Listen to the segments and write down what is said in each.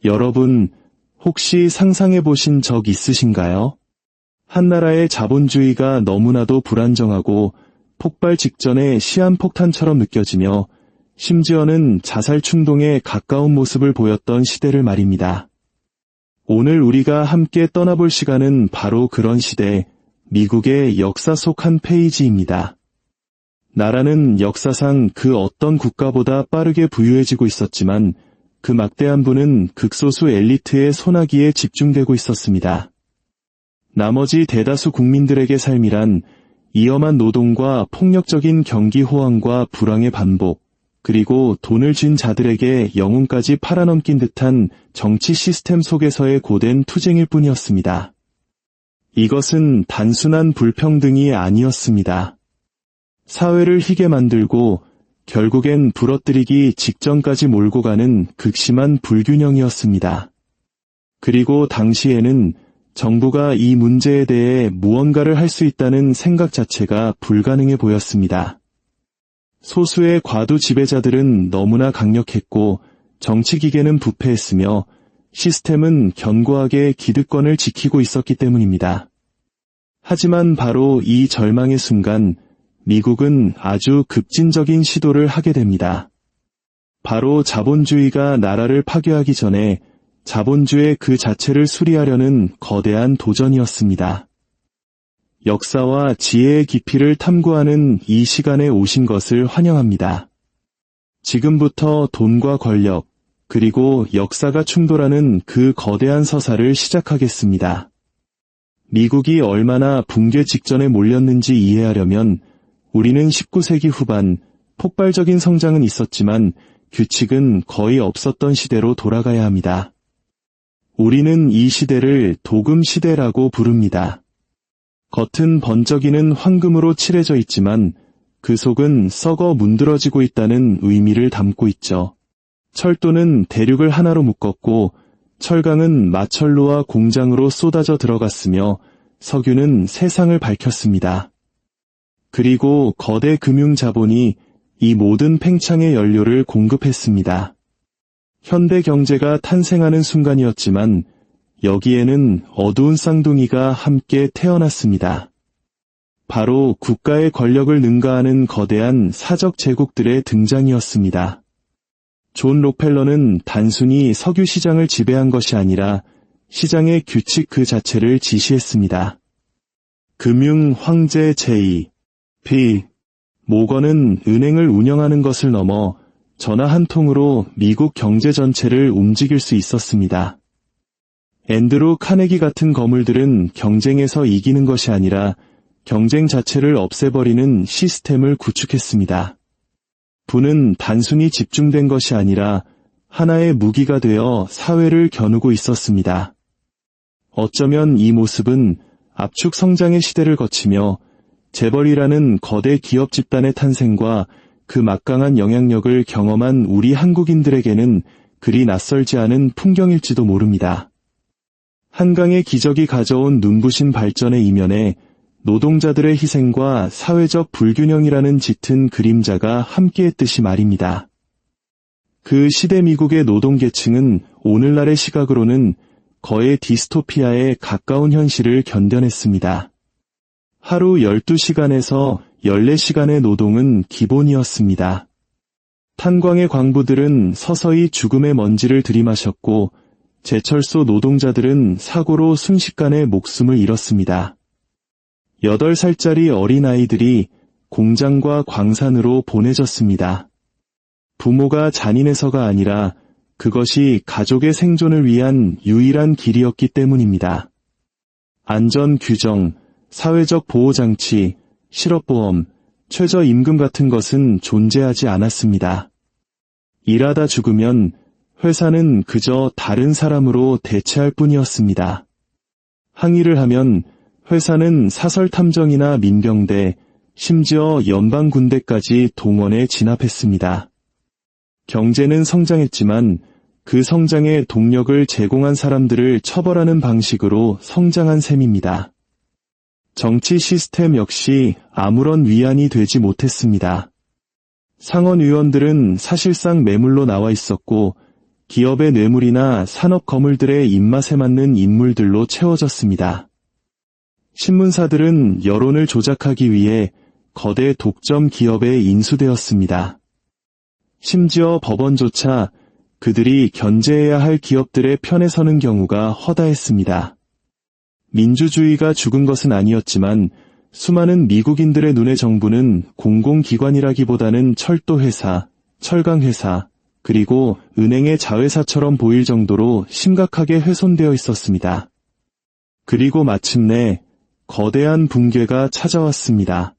여러분, 혹시 상상해 보신 적 있으신가요? 한 나라의 자본주의가 너무나도 불안정하고 폭발 직전의 시한폭탄처럼 느껴지며 심지어는 자살 충동에 가까운 모습을 보였던 시대를 말입니다. 오늘 우리가 함께 떠나볼 시간은 바로 그런 시대, 미국의 역사 속 한 페이지입니다. 나라는 역사상 그 어떤 국가보다 빠르게 부유해지고 있었지만 그 막대한 부는 극소수 엘리트의 손아귀에 집중되고 있었습니다. 나머지 대다수 국민들에게 삶이란 위험한 노동과 폭력적인 경기 호황과 불황의 반복, 그리고 돈을 쥔 자들에게 영혼까지 팔아넘긴 듯한 정치 시스템 속에서의 고된 투쟁일 뿐이었습니다. 이것은 단순한 불평등이 아니었습니다. 사회를 희게 만들고 결국엔 부러뜨리기 직전까지 몰고 가는 극심한 불균형이었습니다. 그리고 당시에는 정부가 이 문제에 대해 무언가를 할 수 있다는 생각 자체가 불가능해 보였습니다. 소수의 과도 지배자들은 너무나 강력했고 정치 기계는 부패했으며 시스템은 견고하게 기득권을 지키고 있었기 때문입니다. 하지만 바로 이 절망의 순간 미국은 아주 급진적인 시도를 하게 됩니다. 바로 자본주의가 나라를 파괴하기 전에 자본주의 그 자체를 수리하려는 거대한 도전이었습니다. 역사와 지혜의 깊이를 탐구하는 이 시간에 오신 것을 환영합니다. 지금부터 돈과 권력, 그리고 역사가 충돌하는 그 거대한 서사를 시작하겠습니다. 미국이 얼마나 붕괴 직전에 몰렸는지 이해하려면 우리는 19세기 후반 폭발적인 성장은 있었지만 규칙은 거의 없었던 시대로 돌아가야 합니다. 우리는 이 시대를 도금 시대라고 부릅니다. 겉은 번쩍이는 황금으로 칠해져 있지만 그 속은 썩어 문드러지고 있다는 의미를 담고 있죠. 철도는 대륙을 하나로 묶었고 철강은 마철로와 공장으로 쏟아져 들어갔으며 석유는 세상을 밝혔습니다. 그리고 거대 금융 자본이 이 모든 팽창의 연료를 공급했습니다. 현대 경제가 탄생하는 순간이었지만 여기에는 어두운 쌍둥이가 함께 태어났습니다. 바로 국가의 권력을 능가하는 거대한 사적 제국들의 등장이었습니다. 존 록펠러는 단순히 석유 시장을 지배한 것이 아니라 시장의 규칙 그 자체를 지시했습니다. 금융 황제 J.P. 모건은 은행을 운영하는 것을 넘어 전화 한 통으로 미국 경제 전체를 움직일 수 있었습니다. 앤드루 카네기 같은 거물들은 경쟁에서 이기는 것이 아니라 경쟁 자체를 없애버리는 시스템을 구축했습니다. 부는 단순히 집중된 것이 아니라 하나의 무기가 되어 사회를 겨누고 있었습니다. 어쩌면 이 모습은 압축 성장의 시대를 거치며 재벌이라는 거대 기업 집단의 탄생과 그 막강한 영향력을 경험한 우리 한국인들에게는 그리 낯설지 않은 풍경일지도 모릅니다. 한강의 기적이 가져온 눈부신 발전의 이면에 노동자들의 희생과 사회적 불균형이라는 짙은 그림자가 함께했듯이 말입니다. 그 시대 미국의 노동계층은 오늘날의 시각으로는 거의 디스토피아에 가까운 현실을 견뎌냈습니다. 하루 12시간에서 14시간의 노동은 기본이었습니다. 탄광의 광부들은 서서히 죽음의 먼지를 들이마셨고 제철소 노동자들은 사고로 순식간에 목숨을 잃었습니다. 8살짜리 어린아이들이 공장과 광산으로 보내졌습니다. 부모가 잔인해서가 아니라 그것이 가족의 생존을 위한 유일한 길이었기 때문입니다. 안전 규정, 사회적 보호장치, 실업보험, 최저임금 같은 것은 존재하지 않았습니다. 일하다 죽으면 회사는 그저 다른 사람으로 대체할 뿐이었습니다. 항의를 하면 회사는 사설탐정이나 민병대, 심지어 연방군대까지 동원에 진압했습니다. 경제는 성장했지만 그 성장의 동력을 제공한 사람들을 처벌하는 방식으로 성장한 셈입니다. 정치 시스템 역시 아무런 위안이 되지 못했습니다. 상원 의원들은 사실상 매물로 나와 있었고 기업의 뇌물이나 산업 거물들의 입맛에 맞는 인물들로 채워졌습니다. 신문사들은 여론을 조작하기 위해 거대 독점 기업에 인수되었습니다. 심지어 법원조차 그들이 견제해야 할 기업들의 편에 서는 경우가 허다했습니다. 민주주의가 죽은 것은 아니었지만 수많은 미국인들의 눈에 정부는 공공기관이라기보다는 철도회사, 철강회사, 그리고 은행의 자회사처럼 보일 정도로 심각하게 훼손되어 있었습니다. 그리고 마침내 거대한 붕괴가 찾아왔습니다.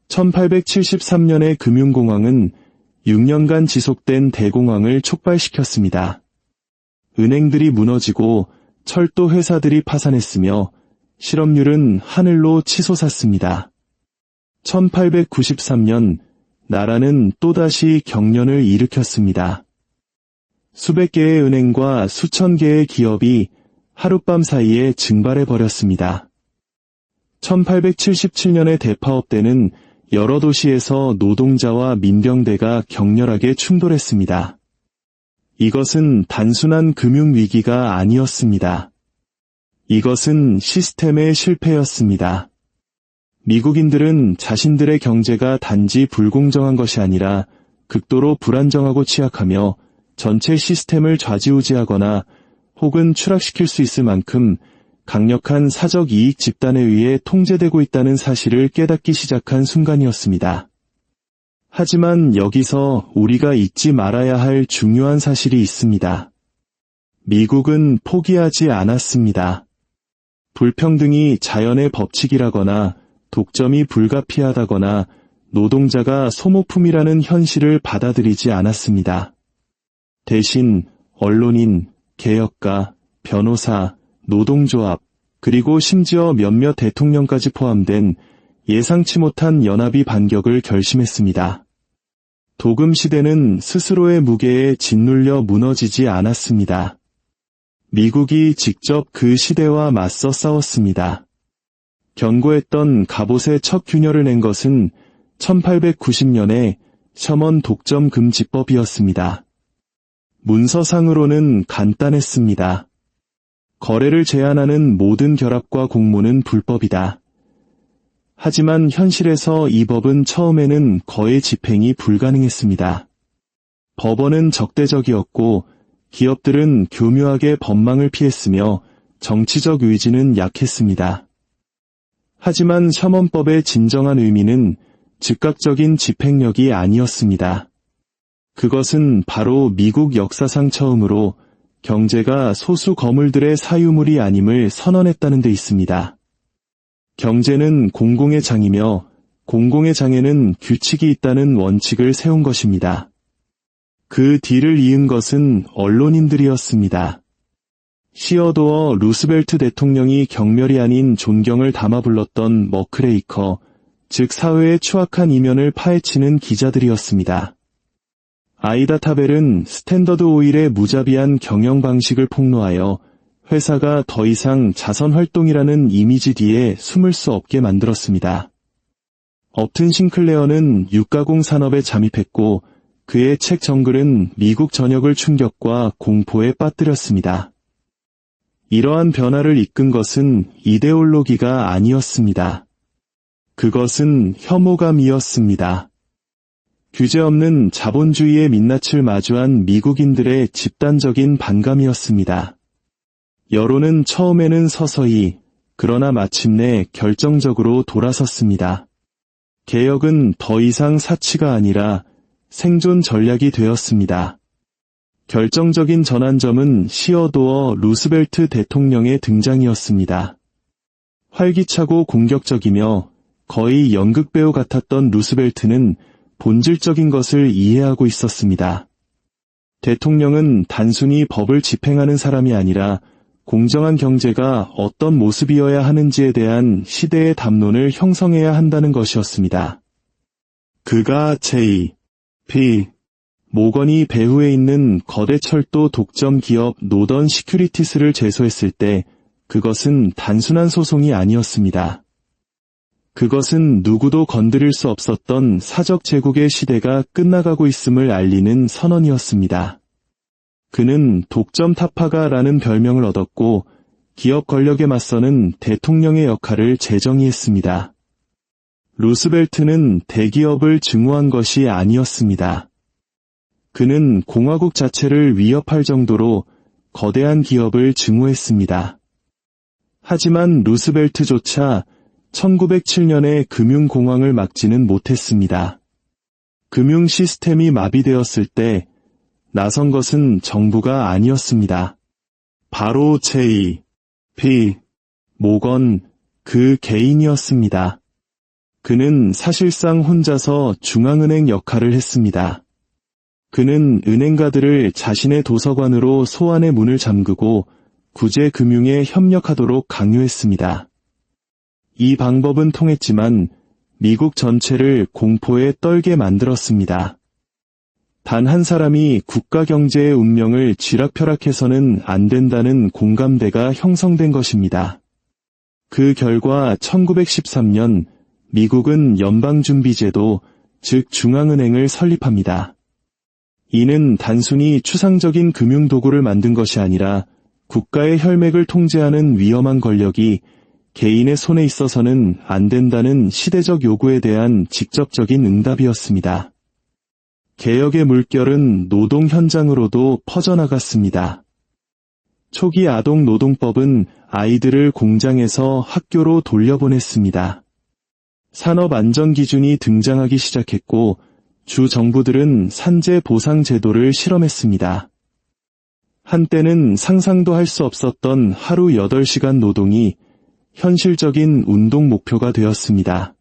1873년의 금융공황은 6년간 지속된 대공황을 촉발시켰습니다. 은행들이 무너지고 철도 회사들이 파산했으며 실업률은 하늘로 치솟았습니다. 1893년 나라는 또다시 경련을 일으켰습니다. 수백 개의 은행과 수천 개의 기업이 하룻밤 사이에 증발해버렸습니다. 1877년의 대파업 때는 여러 도시에서 노동자와 민병대가 격렬하게 충돌했습니다. 이것은 단순한 금융위기가 아니었습니다. 이것은 시스템의 실패였습니다. 미국인들은 자신들의 경제가 단지 불공정한 것이 아니라 극도로 불안정하고 취약하며 전체 시스템을 좌지우지하거나 혹은 추락시킬 수 있을 만큼 강력한 사적 이익 집단에 의해 통제되고 있다는 사실을 깨닫기 시작한 순간이었습니다. 하지만 여기서 우리가 잊지 말아야 할 중요한 사실이 있습니다. 미국은 포기하지 않았습니다. 불평등이 자연의 법칙이라거나 독점이 불가피하다거나 노동자가 소모품이라는 현실을 받아들이지 않았습니다. 대신 언론인, 개혁가, 변호사, 노동조합, 그리고 심지어 몇몇 대통령까지 포함된 예상치 못한 연합이 반격을 결심했습니다. 도금 시대는 스스로의 무게에 짓눌려 무너지지 않았습니다. 미국이 직접 그 시대와 맞서 싸웠습니다. 견고했던 갑옷의 첫 균열을 낸 것은 1890년에 셔먼 독점 금지법이었습니다. 문서상으로는 간단했습니다. 거래를 제한하는 모든 결합과 공모는 불법이다. 하지만 현실에서 이 법은 처음에는 거의 집행이 불가능했습니다. 법원은 적대적이었고 기업들은 교묘하게 법망을 피했으며 정치적 의지는 약했습니다. 하지만 셔먼법의 진정한 의미는 즉각적인 집행력이 아니었습니다. 그것은 바로 미국 역사상 처음으로 경제가 소수 거물들의 사유물이 아님을 선언했다는 데 있습니다. 경제는 공공의 장이며 공공의 장에는 규칙이 있다는 원칙을 세운 것입니다. 그 뒤를 이은 것은 언론인들이었습니다. 시어도어 루스벨트 대통령이 경멸이 아닌 존경을 담아 불렀던 머크레이커, 즉 사회의 추악한 이면을 파헤치는 기자들이었습니다. 아이다 타벨은 스탠더드 오일의 무자비한 경영 방식을 폭로하여 회사가 더 이상 자선 활동이라는 이미지 뒤에 숨을 수 없게 만들었습니다. 업튼 싱클레어는 육가공 산업에 잠입했고 그의 책 정글은 미국 전역을 충격과 공포에 빠뜨렸습니다. 이러한 변화를 이끈 것은 이데올로기가 아니었습니다. 그것은 혐오감이었습니다. 규제 없는 자본주의의 민낯을 마주한 미국인들의 집단적인 반감이었습니다. 여론은 처음에는 서서히, 그러나 마침내 결정적으로 돌아섰습니다. 개혁은 더 이상 사치가 아니라 생존 전략이 되었습니다. 결정적인 전환점은 시어도어 루스벨트 대통령의 등장이었습니다. 활기차고 공격적이며 거의 연극배우 같았던 루스벨트는 본질적인 것을 이해하고 있었습니다. 대통령은 단순히 법을 집행하는 사람이 아니라 공정한 경제가 어떤 모습이어야 하는지에 대한 시대의 담론을 형성해야 한다는 것이었습니다. 그가 J.P. 모건이 배후에 있는 거대 철도 독점 기업 노던 시큐리티스를 제소했을 때 그것은 단순한 소송이 아니었습니다. 그것은 누구도 건드릴 수 없었던 사적 제국의 시대가 끝나가고 있음을 알리는 선언이었습니다. 그는 독점 타파가라는 별명을 얻었고 기업 권력에 맞서는 대통령의 역할을 재정의했습니다. 루스벨트는 대기업을 증오한 것이 아니었습니다. 그는 공화국 자체를 위협할 정도로 거대한 기업을 증오했습니다. 하지만 루스벨트조차 1907년에 금융공황을 막지는 못했습니다. 금융 시스템이 마비되었을 때 나선 것은 정부가 아니었습니다. 바로 J.P. 모건 그 개인이었습니다. 그는 사실상 혼자서 중앙은행 역할을 했습니다. 그는 은행가들을 자신의 도서관으로 소환의 문을 잠그고 구제금융에 협력하도록 강요했습니다. 이 방법은 통했지만 미국 전체를 공포에 떨게 만들었습니다. 단 한 사람이 국가 경제의 운명을 쥐락펴락해서는 안 된다는 공감대가 형성된 것입니다. 그 결과 1913년 미국은 연방준비제도, 즉 중앙은행을 설립합니다. 이는 단순히 추상적인 금융도구를 만든 것이 아니라 국가의 혈맥을 통제하는 위험한 권력이 개인의 손에 있어서는 안 된다는 시대적 요구에 대한 직접적인 응답이었습니다. 개혁의 물결은 노동 현장으로도 퍼져나갔습니다. 초기 아동 노동법은 아이들을 공장에서 학교로 돌려보냈습니다. 산업안전기준이 등장하기 시작했고 주 정부들은 산재 보상 제도를 실험했습니다. 한때는 상상도 할 수 없었던 하루 8시간 노동이 현실적인 운동 목표가 되었습니다.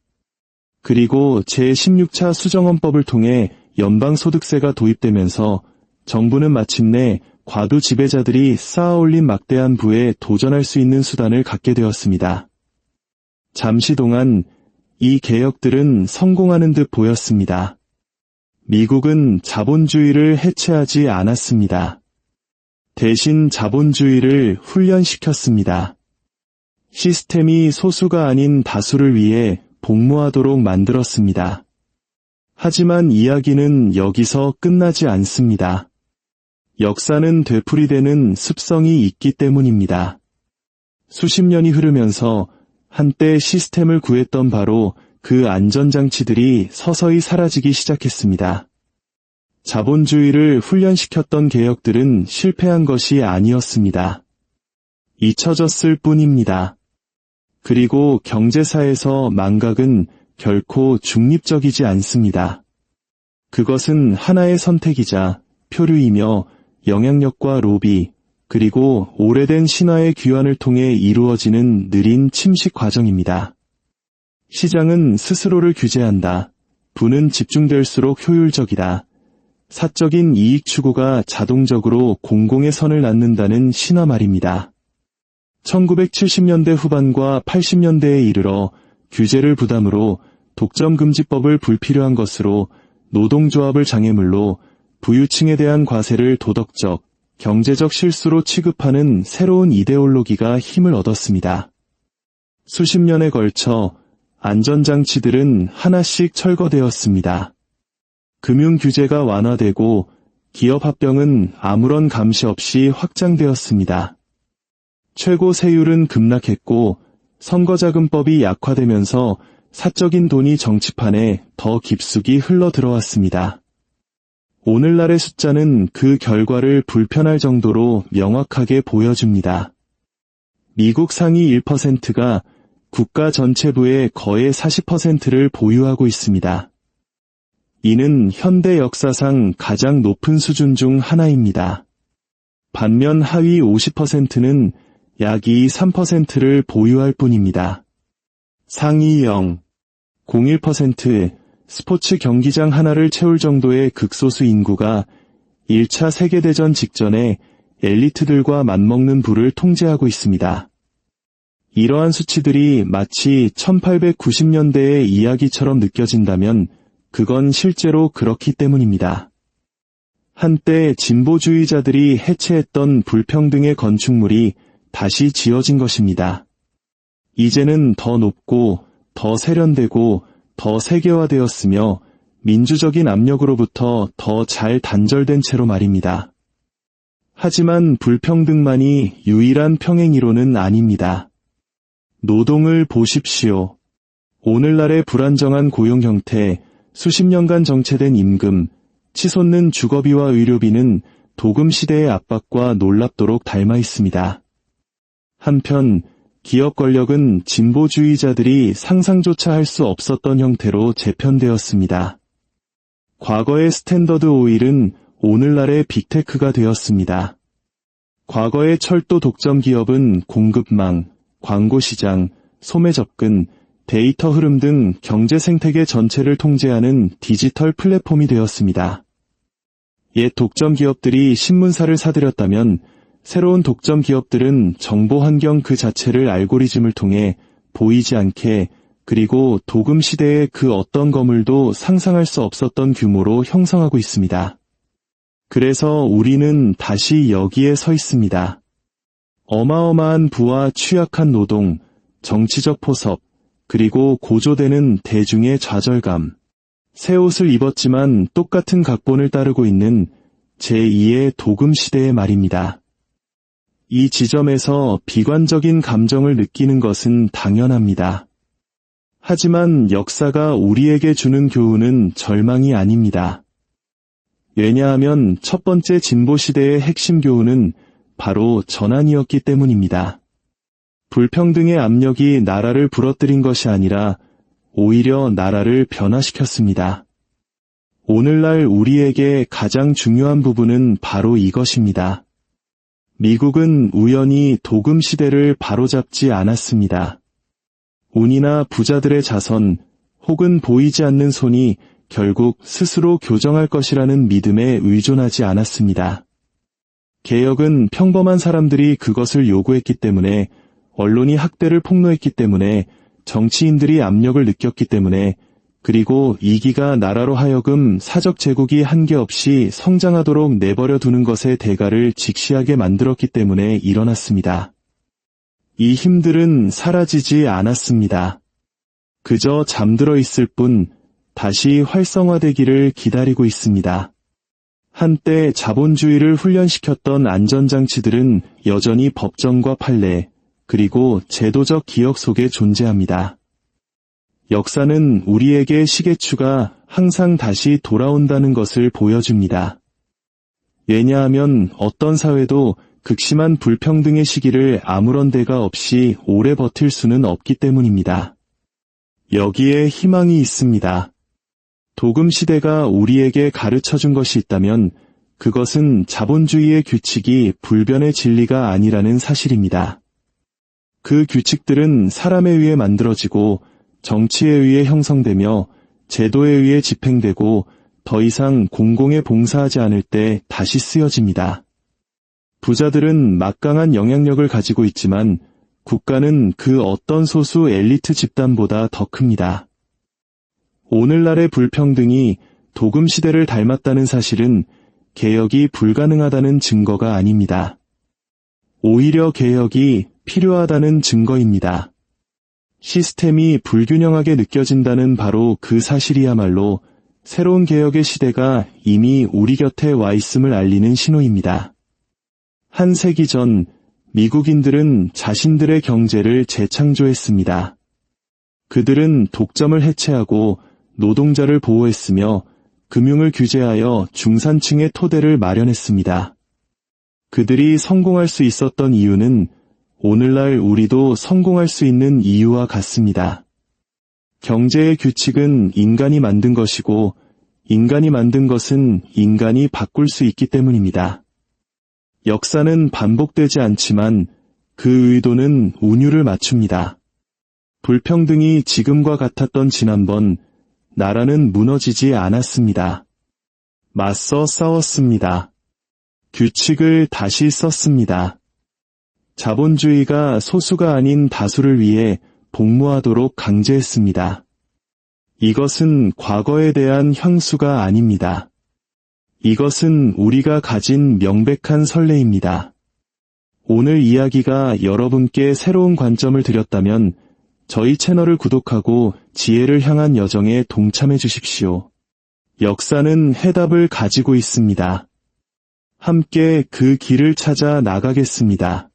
그리고 제16차 수정헌법을 통해 연방소득세가 도입되면서 정부는 마침내 과도 지배자들이 쌓아올린 막대한 부에 도전할 수 있는 수단을 갖게 되었습니다. 잠시 동안 이 개혁들은 성공하는 듯 보였습니다. 미국은 자본주의를 해체하지 않았습니다. 대신 자본주의를 훈련시켰습니다. 시스템이 소수가 아닌 다수를 위해 복무하도록 만들었습니다. 하지만 이야기는 여기서 끝나지 않습니다. 역사는 되풀이되는 습성이 있기 때문입니다. 수십 년이 흐르면서 한때 시스템을 구했던 바로 그 안전장치들이 서서히 사라지기 시작했습니다. 자본주의를 훈련시켰던 개혁들은 실패한 것이 아니었습니다. 잊혀졌을 뿐입니다. 그리고 경제사에서 망각은 결코 중립적이지 않습니다. 그것은 하나의 선택이자 표류이며 영향력과 로비, 그리고 오래된 신화의 귀환을 통해 이루어지는 느린 침식 과정입니다. 시장은 스스로를 규제한다. 부는 집중될수록 효율적이다. 사적인 이익 추구가 자동적으로 공공의 선을 낳는다는 신화 말입니다. 1970년대 후반과 80년대에 이르러 규제를 부담으로 독점금지법을 불필요한 것으로 노동조합을 장애물로 부유층에 대한 과세를 도덕적, 경제적 실수로 취급하는 새로운 이데올로기가 힘을 얻었습니다. 수십 년에 걸쳐 안전장치들은 하나씩 철거되었습니다. 금융규제가 완화되고 기업합병은 아무런 감시 없이 확장되었습니다. 최고 세율은 급락했고 선거자금법이 약화되면서 사적인 돈이 정치판에 더 깊숙이 흘러들어왔습니다. 오늘날의 숫자는 그 결과를 불편할 정도로 명확하게 보여줍니다. 미국 상위 1%가 국가 전체부의 거의 40%를 보유하고 있습니다. 이는 현대 역사상 가장 높은 수준 중 하나입니다. 반면 하위 50%는 약 2-3%를 보유할 뿐입니다. 상위 0.01% 스포츠 경기장 하나를 채울 정도의 극소수 인구가 1차 세계대전 직전에 엘리트들과 맞먹는 부를 통제하고 있습니다. 이러한 수치들이 마치 1890년대의 이야기처럼 느껴진다면 그건 실제로 그렇기 때문입니다. 한때 진보주의자들이 해체했던 불평등의 건축물이 다시 지어진 것입니다. 이제는 더 높고 더 세련되고 더 세계화되었으며 민주적인 압력으로부터 더 잘 단절된 채로 말입니다. 하지만 불평등만이 유일한 평행이론은 아닙니다. 노동을 보십시오. 오늘날의 불안정한 고용 형태, 수십 년간 정체된 임금, 치솟는 주거비와 의료비는 도금 시대의 압박과 놀랍도록 닮아 있습니다. 한편 기업 권력은 진보주의자들이 상상조차 할 수 없었던 형태로 재편되었습니다. 과거의 스탠더드 오일은 오늘날의 빅테크가 되었습니다. 과거의 철도 독점 기업은 공급망, 광고시장, 소매 접근, 데이터 흐름 등 경제 생태계 전체를 통제하는 디지털 플랫폼이 되었습니다. 옛 독점 기업들이 신문사를 사들였다면 새로운 독점 기업들은 정보 환경 그 자체를 알고리즘을 통해 보이지 않게 그리고 도금 시대의 그 어떤 건물도 상상할 수 없었던 규모로 형성하고 있습니다. 그래서 우리는 다시 여기에 서 있습니다. 어마어마한 부와 취약한 노동, 정치적 포섭, 그리고 고조되는 대중의 좌절감. 새 옷을 입었지만 똑같은 각본을 따르고 있는 제2의 도금 시대의 말입니다. 이 지점에서 비관적인 감정을 느끼는 것은 당연합니다. 하지만 역사가 우리에게 주는 교훈은 절망이 아닙니다. 왜냐하면 첫 번째 진보 시대의 핵심 교훈은 바로 전환이었기 때문입니다. 불평등의 압력이 나라를 부러뜨린 것이 아니라 오히려 나라를 변화시켰습니다. 오늘날 우리에게 가장 중요한 부분은 바로 이것입니다. 미국은 우연히 도금 시대를 바로잡지 않았습니다. 운이나 부자들의 자선 혹은 보이지 않는 손이 결국 스스로 교정할 것이라는 믿음에 의존하지 않았습니다. 개혁은 평범한 사람들이 그것을 요구했기 때문에, 언론이 학대를 폭로했기 때문에, 정치인들이 압력을 느꼈기 때문에, 그리고 이기가 나라로 하여금 사적 제국이 한계없이 성장하도록 내버려 두는 것의 대가를 직시하게 만들었기 때문에 일어났습니다. 이 힘들은 사라지지 않았습니다. 그저 잠들어 있을 뿐 다시 활성화되기를 기다리고 있습니다. 한때 자본주의를 훈련시켰던 안전장치들은 여전히 법정과 판례, 그리고 제도적 기억 속에 존재합니다. 역사는 우리에게 시계추가 항상 다시 돌아온다는 것을 보여줍니다. 왜냐하면 어떤 사회도 극심한 불평등의 시기를 아무런 대가 없이 오래 버틸 수는 없기 때문입니다. 여기에 희망이 있습니다. 도금 시대가 우리에게 가르쳐준 것이 있다면 그것은 자본주의의 규칙이 불변의 진리가 아니라는 사실입니다. 그 규칙들은 사람에 의해 만들어지고 정치에 의해 형성되며 제도에 의해 집행되고 더 이상 공공에 봉사하지 않을 때 다시 쓰여집니다. 부자들은 막강한 영향력을 가지고 있지만 국가는 그 어떤 소수 엘리트 집단보다 더 큽니다. 오늘날의 불평등이 도금 시대를 닮았다는 사실은 개혁이 불가능하다는 증거가 아닙니다. 오히려 개혁이 필요하다는 증거입니다. 시스템이 불균형하게 느껴진다는 바로 그 사실이야말로 새로운 개혁의 시대가 이미 우리 곁에 와 있음을 알리는 신호입니다. 한 세기 전 미국인들은 자신들의 경제를 재창조했습니다. 그들은 독점을 해체하고 노동자를 보호했으며 금융을 규제하여 중산층의 토대를 마련했습니다. 그들이 성공할 수 있었던 이유는 오늘날 우리도 성공할 수 있는 이유와 같습니다. 경제의 규칙은 인간이 만든 것이고 인간이 만든 것은 인간이 바꿀 수 있기 때문입니다. 역사는 반복되지 않지만 그 의도는 운율을 맞춥니다. 불평등이 지금과 같았던 지난번, 나라는 무너지지 않았습니다. 맞서 싸웠습니다. 규칙을 다시 썼습니다. 자본주의가 소수가 아닌 다수를 위해 복무하도록 강제했습니다. 이것은 과거에 대한 향수가 아닙니다. 이것은 우리가 가진 명백한 선례입니다. 오늘 이야기가 여러분께 새로운 관점을 드렸다면 저희 채널을 구독하고 지혜를 향한 여정에 동참해 주십시오. 역사는 해답을 가지고 있습니다. 함께 그 길을 찾아 나가겠습니다.